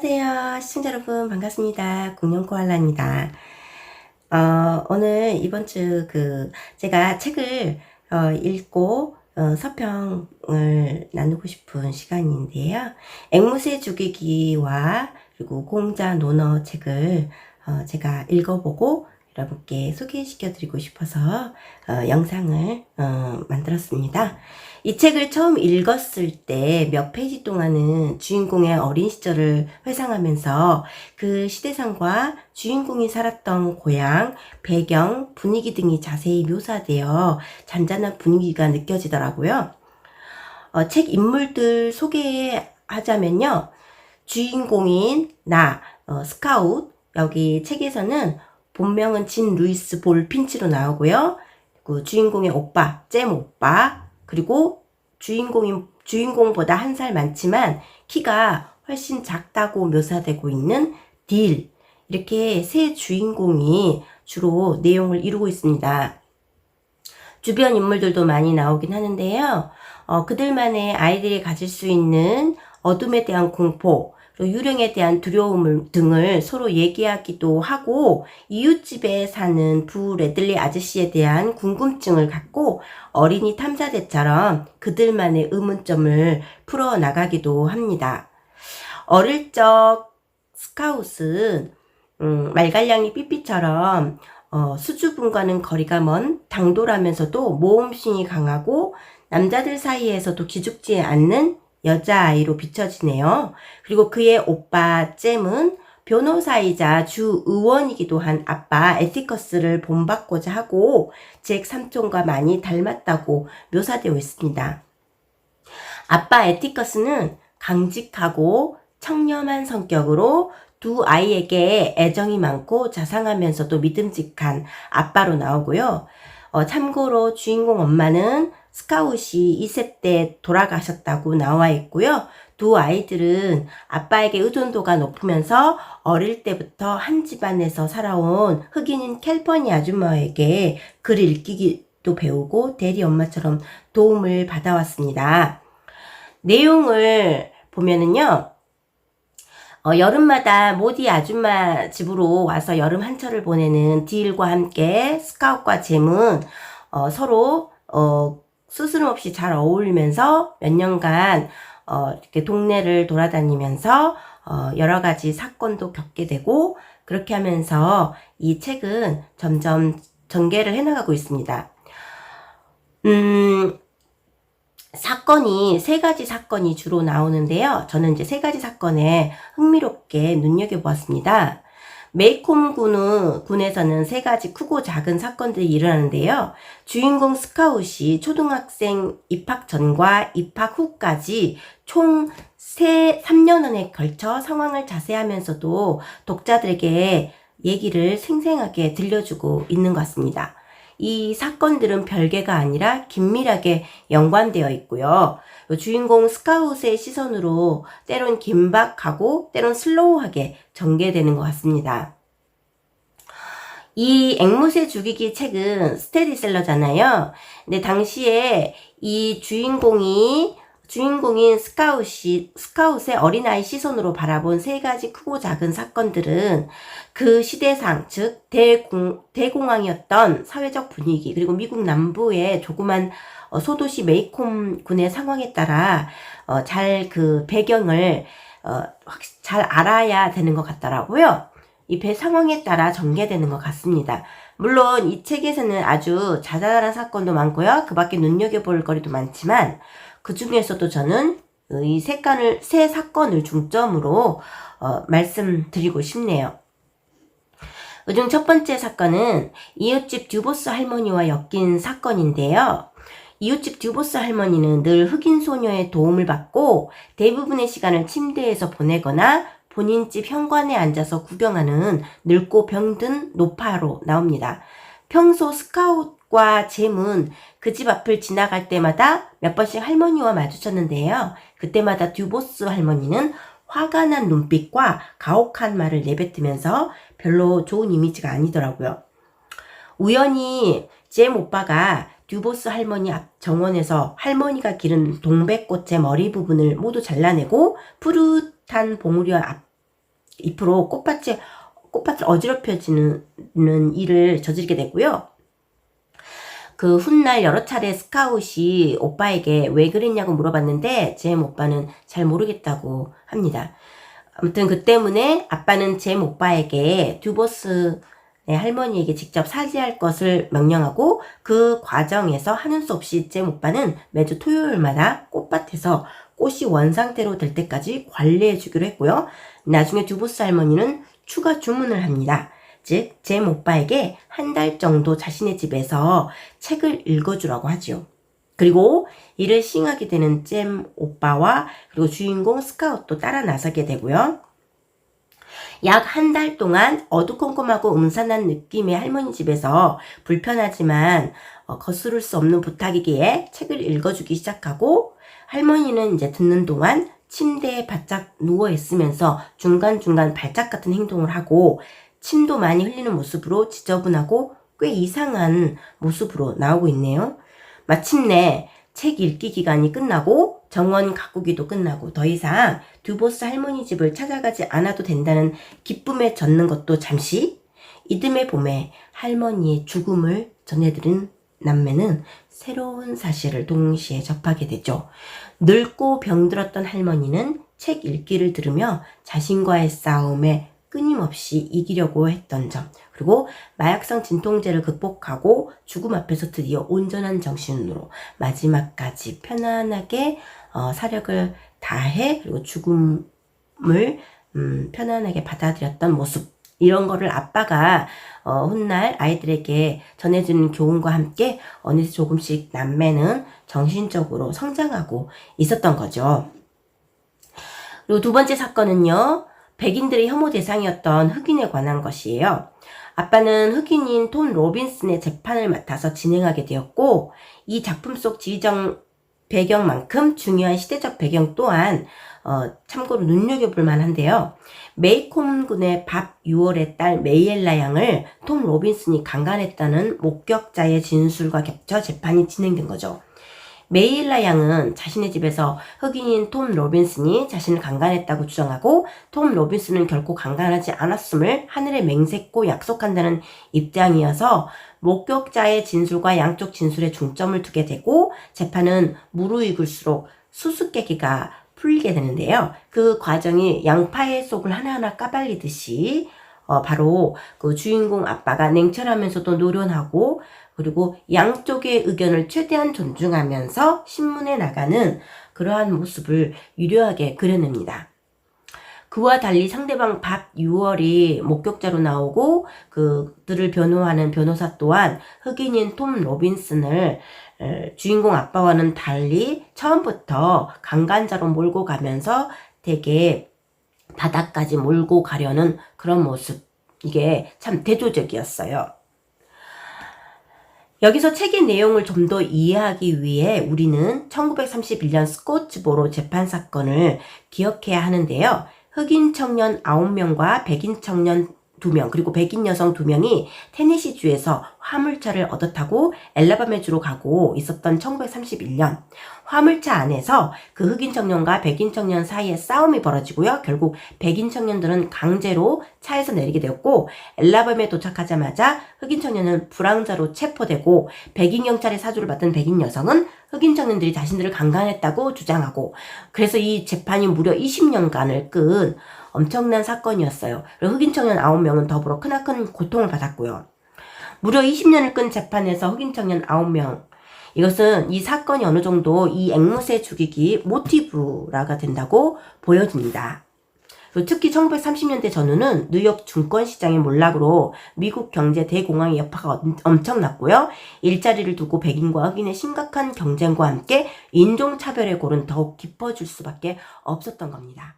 안녕하세요. 시청자 여러분 반갑습니다. 공룡코알라입니다. 오늘 이번 주 제가 책을 읽고 서평을 나누고 싶은 시간인데요. 앵무새 죽이기와 그리고 공자 논어 책을 제가 읽어보고 여러분께 소개시켜 드리고 싶어서 영상을 만들었습니다. 이 책을 처음 읽었을 때 몇 페이지 동안은 주인공의 어린 시절을 회상하면서 그 시대상과 주인공이 살았던 고향, 배경, 분위기 등이 자세히 묘사되어 잔잔한 분위기가 느껴지더라고요. 책 인물들 소개하자면요. 주인공인 스카웃, 여기 책에서는 본명은 진 루이스 볼 핀치로 나오고요. 그 주인공의 오빠, 잼 오빠, 그리고 주인공보다 한 살 많지만 키가 훨씬 작다고 묘사되고 있는 딜, 이렇게 세 주인공이 주로 내용을 이루고 있습니다. 주변 인물들도 많이 나오긴 하는데요. 그들만의 아이들이 가질 수 있는 어둠에 대한 공포, 유령에 대한 두려움 등을 서로 얘기하기도 하고, 이웃집에 사는 부 레들리 아저씨에 대한 궁금증을 갖고 어린이 탐사대처럼 그들만의 의문점을 풀어나가기도 합니다. 어릴 적 스카웃은 말갈량이 삐삐처럼 수줍음과는 거리가 먼 당돌하면서도 모험심이 강하고 남자들 사이에서도 기죽지 않는 여자아이로 비춰지네요. 그리고 그의 오빠 잼은 변호사이자 주 의원이기도 한 아빠 에티커스를 본받고자 하고 잭 삼촌과 많이 닮았다고 묘사되어 있습니다. 아빠 에티커스는 강직하고 청렴한 성격으로 두 아이에게 애정이 많고 자상하면서도 믿음직한 아빠로 나오고요. 참고로 주인공 엄마는 스카웃이 2세 때 돌아가셨다고 나와 있고요. 두 아이들은 아빠에게 의존도가 높으면서 어릴 때부터 한 집안에서 살아온 흑인인 캘퍼니 아줌마에게 글 읽기도 배우고 대리 엄마처럼 도움을 받아왔습니다. 내용을 보면은요. 여름마다 모디 아줌마 집으로 와서 여름 한철을 보내는 딜과 함께 스카웃과 잼은 서로 스스럼없이 잘 어울리면서 몇 년간 이렇게 동네를 돌아다니면서 여러 가지 사건도 겪게 되고, 그렇게 하면서 이 책은 점점 전개를 해나가고 있습니다. 사건이 세 가지 사건이 주로 나오는데요. 저는 이제 세 가지 사건에 흥미롭게 눈여겨보았습니다. 메이콤 군에서는 세 가지 크고 작은 사건들이 일어나는데요. 주인공 스카웃이 초등학생 입학 전과 입학 후까지 총 3년간에 걸쳐 상황을 자세하면서도 독자들에게 얘기를 생생하게 들려주고 있는 것 같습니다. 이 사건들은 별개가 아니라 긴밀하게 연관되어 있고요. 주인공 스카웃의 시선으로 때론 긴박하고 때론 슬로우하게 전개되는 것 같습니다. 이 앵무새 죽이기 책은 스테디셀러잖아요. 근데 당시에 이 주인공인 스카웃의 어린아이 시선으로 바라본 세 가지 크고 작은 사건들은 그 시대상, 즉 대공황이었던 사회적 분위기, 그리고 미국 남부의 조그만 소도시 메이콤 군의 상황에 따라 잘 그 배경을 잘 알아야 되는 것 같더라고요. 이 배 상황에 따라 전개되는 것 같습니다. 물론 이 책에서는 아주 자잘한 사건도 많고요. 그 밖에 눈여겨볼 거리도 많지만 그 중에서도 저는 이 세 사건을 중점으로 말씀드리고 싶네요. 그중 첫 번째 사건은 이웃집 듀보스 할머니와 엮인 사건인데요. 이웃집 듀보스 할머니는 늘 흑인 소녀의 도움을 받고 대부분의 시간을 침대에서 보내거나 본인 집 현관에 앉아서 구경하는 늙고 병든 노파로 나옵니다. 평소 스카웃과 잼은 그 집 앞을 지나갈 때마다 몇 번씩 할머니와 마주쳤는데요. 그때마다 듀보스 할머니는 화가 난 눈빛과 가혹한 말을 내뱉으면서 별로 좋은 이미지가 아니더라고요. 우연히 잼 오빠가 듀보스 할머니 앞 정원에서 할머니가 기른 동백꽃의 머리 부분을 모두 잘라내고 푸릇한 봉우리 잎으로 꽃밭을 어지럽혀지는 일을 저지르게 되고요. 그 훗날 여러 차례 스카웃이 오빠에게 왜 그랬냐고 물어봤는데 잼 오빠는 잘 모르겠다고 합니다. 아무튼 그 때문에 아빠는 잼 오빠에게 듀보스의 할머니에게 직접 사죄할 것을 명령하고 그 과정에서 하는 수 없이 잼 오빠는 매주 토요일마다 꽃밭에서 꽃이 원상태로 될 때까지 관리해 주기로 했고요. 나중에 듀보스 할머니는 추가 주문을 합니다. 즉, 잼 오빠에게 한 달 정도 자신의 집에서 책을 읽어주라고 하죠. 그리고 이를 시행하게 되는 잼 오빠와 그리고 주인공 스카웃도 따라 나서게 되고요. 약 한 달 동안 어두컴컴하고 음산한 느낌의 할머니 집에서 불편하지만 거스를 수 없는 부탁이기에 책을 읽어주기 시작하고 할머니는 이제 듣는 동안 침대에 바짝 누워 있으면서 중간중간 발작 같은 행동을 하고 침도 많이 흘리는 모습으로 지저분하고 꽤 이상한 모습으로 나오고 있네요. 마침내 책 읽기 기간이 끝나고 정원 가꾸기도 끝나고 더 이상 듀보스 할머니 집을 찾아가지 않아도 된다는 기쁨에 젖는 것도 잠시, 이듬해 봄에 할머니의 죽음을 전해들은 남매는 새로운 사실을 동시에 접하게 되죠. 늙고 병들었던 할머니는 책 읽기를 들으며 자신과의 싸움에 끊임없이 이기려고 했던 점, 그리고 마약성 진통제를 극복하고 죽음 앞에서 드디어 온전한 정신으로 마지막까지 편안하게 사력을 다해 그리고 죽음을 편안하게 받아들였던 모습, 이런 거를 아빠가 훗날 아이들에게 전해주는 교훈과 함께 어느새 조금씩 남매는 정신적으로 성장하고 있었던 거죠. 그리고 두 번째 사건은요, 백인들의 혐오 대상이었던 흑인에 관한 것이에요. 아빠는 흑인인 톰 로빈슨의 재판을 맡아서 진행하게 되었고, 이 작품 속 지리적 배경만큼 중요한 시대적 배경 또한 참고로 눈여겨볼 만한데요. 메이콤 군의 밥 유월의 딸 메이엘라 양을 톰 로빈슨이 강간했다는 목격자의 진술과 겹쳐 재판이 진행된 거죠. 메이엘라 양은 자신의 집에서 흑인인 톰 로빈슨이 자신을 강간했다고 주장하고 톰 로빈슨은 결코 강간하지 않았음을 하늘에 맹세코 약속한다는 입장이어서 목격자의 진술과 양쪽 진술에 중점을 두게 되고 재판은 무르익을수록 수수께끼가 풀리게 되는데요. 그 과정이 양파의 속을 하나하나 까발리듯이 바로 그 주인공 아빠가 냉철하면서도 노련하고 그리고 양쪽의 의견을 최대한 존중하면서 신문에 나가는 그러한 모습을 유려하게 그려냅니다. 그와 달리 상대방 밥 유월이 목격자로 나오고 그들을 변호하는 변호사 또한 흑인인 톰 로빈슨을 주인공 아빠와는 달리 처음부터 강간자로 몰고 가면서 되게 바닥까지 몰고 가려는 그런 모습, 이게 참 대조적이었어요. 여기서 책의 내용을 좀 더 이해하기 위해 우리는 1931년 스코츠보로 재판 사건을 기억해야 하는데요. 흑인 청년 9명과 백인 청년 2명 그리고 백인 여성 2명이 테네시주에서 화물차를 얻어 타고 엘라바마주로 가고 있었던 1931년, 화물차 안에서 그 흑인 청년과 백인 청년 사이에 싸움이 벌어지고요. 결국 백인 청년들은 강제로 차에서 내리게 되었고 엘라바마에 도착하자마자 흑인 청년은 불황자로 체포되고 백인 경찰의 사주를 받은 백인 여성은 흑인 청년들이 자신들을 강간했다고 주장하고, 그래서 이 재판이 무려 20년간을 끈 엄청난 사건이었어요. 흑인 청년 9명은 더불어 크나큰 고통을 받았고요. 무려 20년을 끈 재판에서 흑인 청년 9명, 이것은 이 사건이 어느 정도 이 앵무새 죽이기 모티브라가 된다고 보여집니다. 특히 1930년대 전후는 뉴욕 증권시장의 몰락으로 미국 경제 대공황의 여파가 엄청났고요. 일자리를 두고 백인과 흑인의 심각한 경쟁과 함께 인종차별의 골은 더욱 깊어질 수밖에 없었던 겁니다.